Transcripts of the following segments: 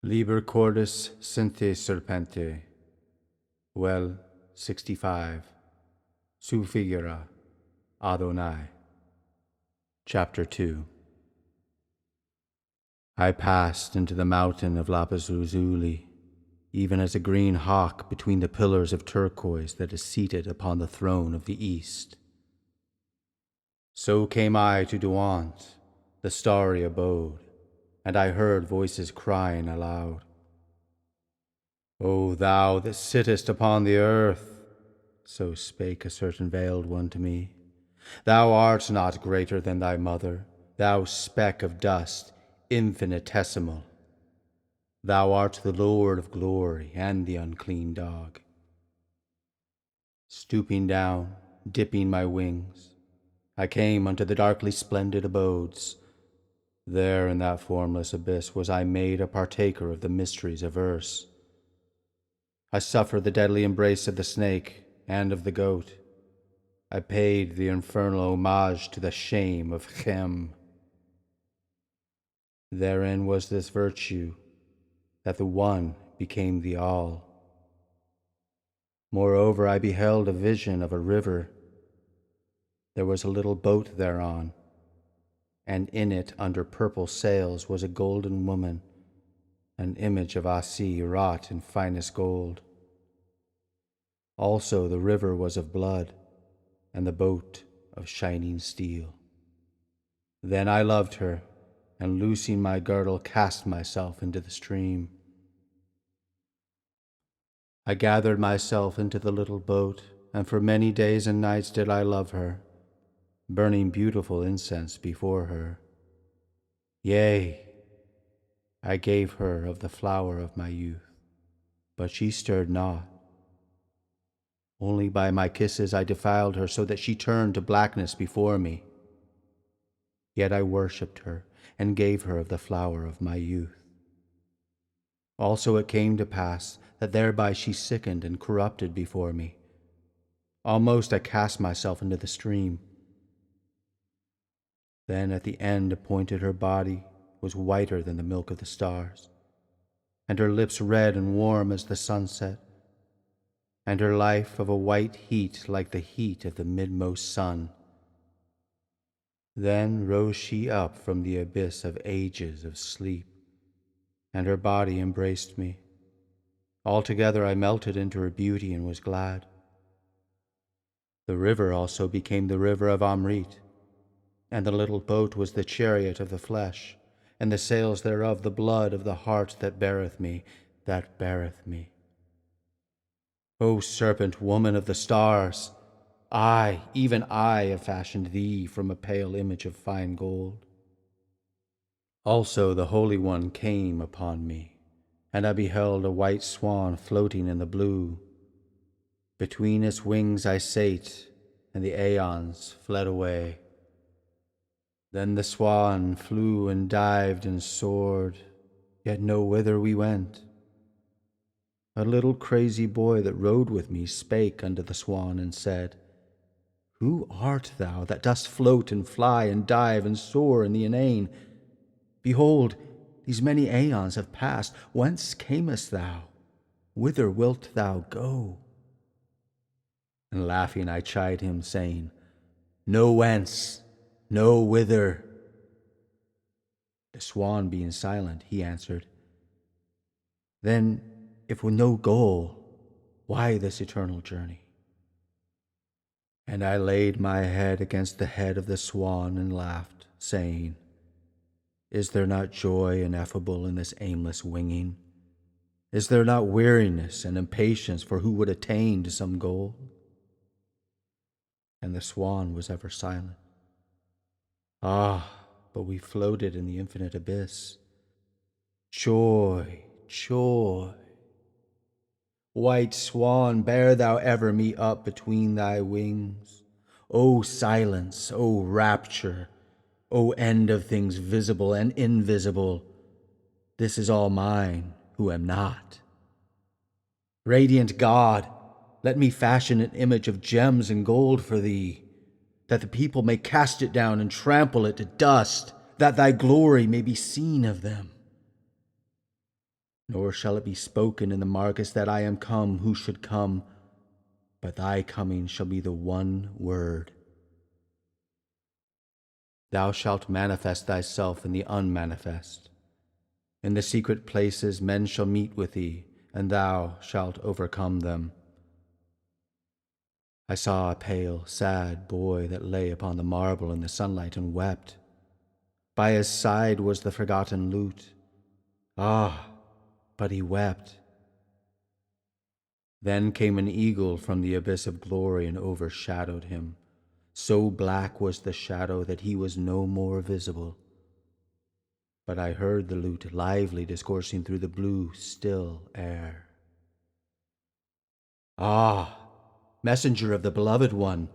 Liber Cordis Cincti Serpente, well 65, figvra, Adonai. Chapter 2. I passed into the mountain of lapis lazuli, even as a green hawk between the pillars of turquoise that is seated upon the throne of the east. So came I to Duant, the starry abode, and I heard voices crying aloud. O thou that sittest upon the earth, so spake a certain veiled one to me, thou art not greater than thy mother, thou speck of dust, infinitesimal. Thou art the Lord of glory and the unclean dog. Stooping down, dipping my wings, I came unto the darkly splendid abodes. There in that formless abyss was I made a partaker of the mysteries of verse. I suffered the deadly embrace of the snake and of the goat. I paid the infernal homage to the shame of Chem. Therein was this virtue, that the one became the all. Moreover, I beheld a vision of a river. There was a little boat thereon, and in it under purple sails was a golden woman, an image of Asi wrought in finest gold. Also the river was of blood, and the boat of shining steel. Then I loved her, and loosing my girdle cast myself into the stream. I gathered myself into the little boat, and for many days and nights did I love her, burning beautiful incense before her. Yea, I gave her of the flower of my youth, but she stirred not. Only by my kisses I defiled her so that she turned to blackness before me. Yet I worshipped her and gave her of the flower of my youth. Also it came to pass that thereby she sickened and corrupted before me. Almost I cast myself into the stream. Then at the end appointed her body was whiter than the milk of the stars, and her lips red and warm as the sunset, and her life of a white heat like the heat of the midmost sun. Then rose she up from the abyss of ages of sleep, and her body embraced me. Altogether I melted into her beauty and was glad. The river also became the river of Amrit, and the little boat was the chariot of the flesh, and the sails thereof the blood of the heart that beareth me, that beareth me. O serpent woman of the stars, I, even I, have fashioned thee from a pale image of fine gold. Also the Holy One came upon me, and I beheld a white swan floating in the blue. Between its wings I sate, and the aeons fled away. Then the swan flew and dived and soared, yet no whither we went. A little crazy boy that rode with me spake unto the swan and said, Who art thou that dost float and fly and dive and soar in the inane? Behold, these many aeons have passed. Whence camest thou? Whither wilt thou go? And laughing I chid him, saying, No whence, no whither. The swan being silent, he answered, Then, if with no goal, why this eternal journey? And I laid my head against the head of the swan and laughed, saying, Is there not joy ineffable in this aimless winging? Is there not weariness and impatience for who would attain to some goal? And the swan was ever silent. Ah, but we floated in the infinite abyss. Joy, joy. White swan, bear thou ever me up between thy wings. O silence, O rapture, O end of things visible and invisible, this is all mine who am not. Radiant God, let me fashion an image of gems and gold for thee, that the people may cast it down and trample it to dust, that thy glory may be seen of them. nor shall it be spoken in the markets that I am come who should come, but thy coming shall be the one word. Thou shalt manifest thyself in the unmanifest. In the secret places men shall meet with thee, and thou shalt overcome them. I saw a pale, sad boy that lay upon the marble in the sunlight and wept. By his side was the forgotten lute. Ah, but he wept. Then came an eagle from the abyss of glory and overshadowed him. So black was the shadow that he was no more visible. But I heard the lute lively discoursing through the blue, still air. Ah, messenger of the beloved one,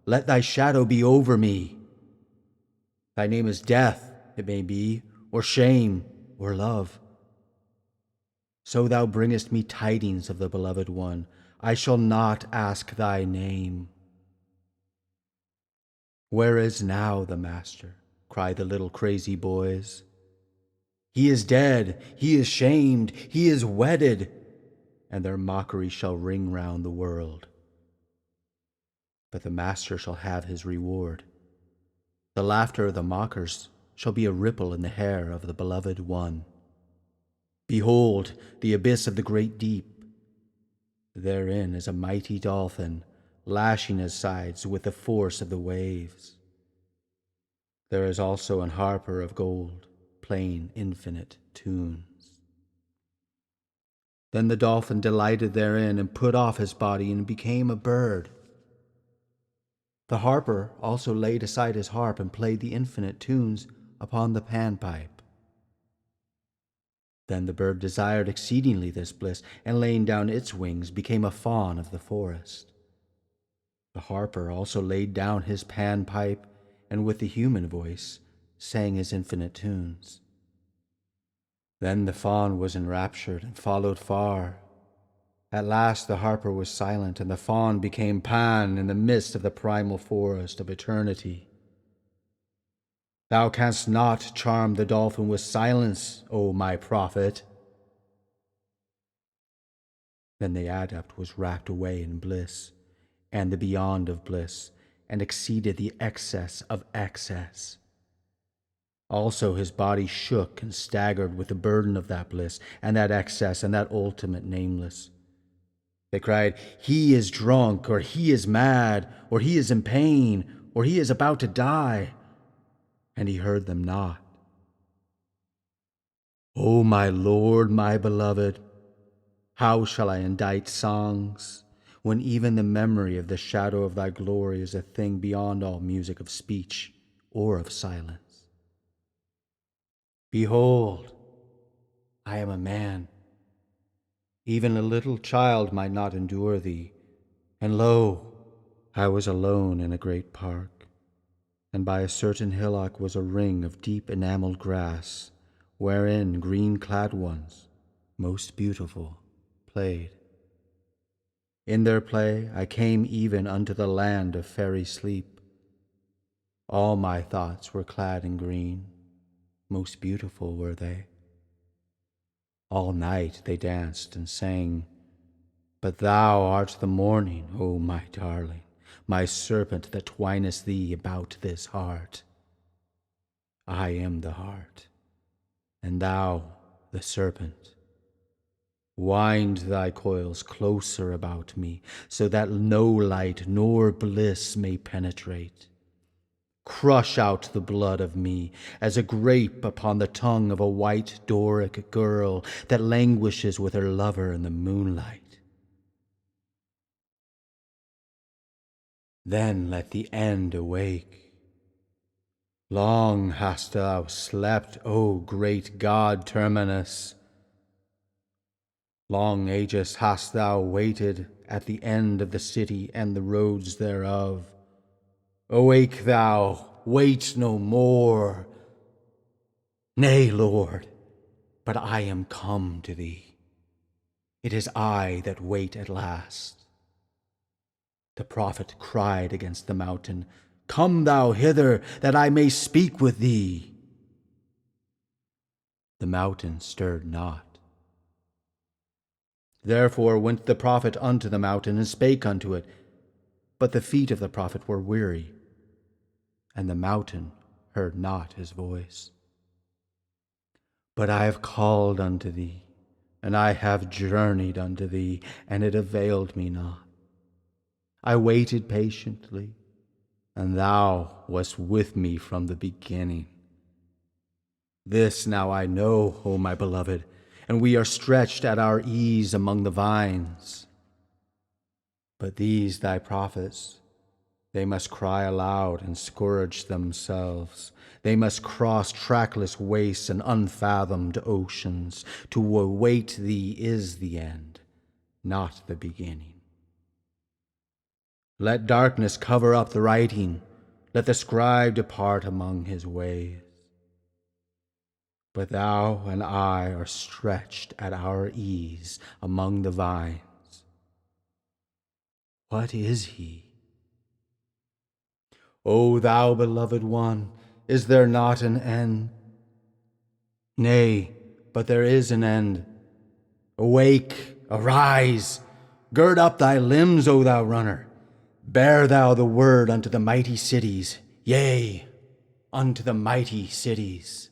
let thy shadow be over me. Thy name is death, it may be, or shame, or love. So thou bringest me tidings of the beloved one. I shall not ask thy name. Where is now the master? Cry the little crazy boys. He is dead, he is shamed, he is wedded, and their mockery shall ring round the world. But the master shall have his reward. The laughter of the mockers shall be a ripple in the hair of the beloved one. Behold, the abyss of the great deep. Therein is a mighty dolphin, lashing his sides with the force of the waves. There is also an harper of gold, playing infinite tunes. Then the dolphin delighted therein and put off his body and became a bird. The harper also laid aside his harp and played the infinite tunes upon the panpipe. Then the bird desired exceedingly this bliss, and laying down its wings became a fawn of the forest. The harper also laid down his panpipe, and with the human voice sang his infinite tunes. Then the fawn was enraptured and followed far. At last the harper was silent, and the fawn became Pan in the midst of the primal forest of eternity. Thou canst not charm the dolphin with silence, O my prophet. Then the adept was rapt away in bliss, and the beyond of bliss, and exceeded the excess of excess. Also his body shook and staggered with the burden of that bliss, and that excess, and that ultimate nameless. They cried, he is drunk, or he is mad, or he is in pain, or he is about to die. And he heard them not. O my Lord, my beloved, how shall I indite songs, when even the memory of the shadow of thy glory is a thing beyond all music of speech or of silence? Behold, I am a man. Even a little child might not endure thee. And lo, I was alone in a great park, and by a certain hillock was a ring of deep enameled grass, wherein green-clad ones, most beautiful, played. In their play I came even unto the land of fairy sleep. All my thoughts were clad in green, most beautiful were they. All night they danced and sang, but thou art the morning, O my darling, my serpent that twinest thee about this heart. I am the heart, and thou the serpent. Wind thy coils closer about me, so that no light nor bliss may penetrate. Crush out the blood of me as a grape upon the tongue of a white Doric girl that languishes with her lover in the moonlight. Then let the end awake. Long hast thou slept, O great God Terminus. Long ages hast thou waited at the end of the city and the roads thereof. Awake thou, wait no more. Nay, Lord, but I am come to thee. It is I that wait at last. The prophet cried against the mountain, Come thou hither, that I may speak with thee. The mountain stirred not. Therefore went the prophet unto the mountain, and spake unto it. But the feet of the prophet were weary, and the mountain heard not his voice. But I have called unto thee, and I have journeyed unto thee, and it availed me not. I waited patiently, and thou wast with me from the beginning. This now I know, O my beloved, and we are stretched at our ease among the vines. But these thy prophets, they must cry aloud and scourge themselves. They must cross trackless wastes and unfathomed oceans. To await thee is the end, not the beginning. Let darkness cover up the writing. Let the scribe depart among his ways. But thou and I are stretched at our ease among the vines. What is he? O thou beloved one, is there not an end? Nay, but there is an end. Awake, arise, gird up thy limbs, O thou runner. Bear thou the word unto the mighty cities, yea, unto the mighty cities.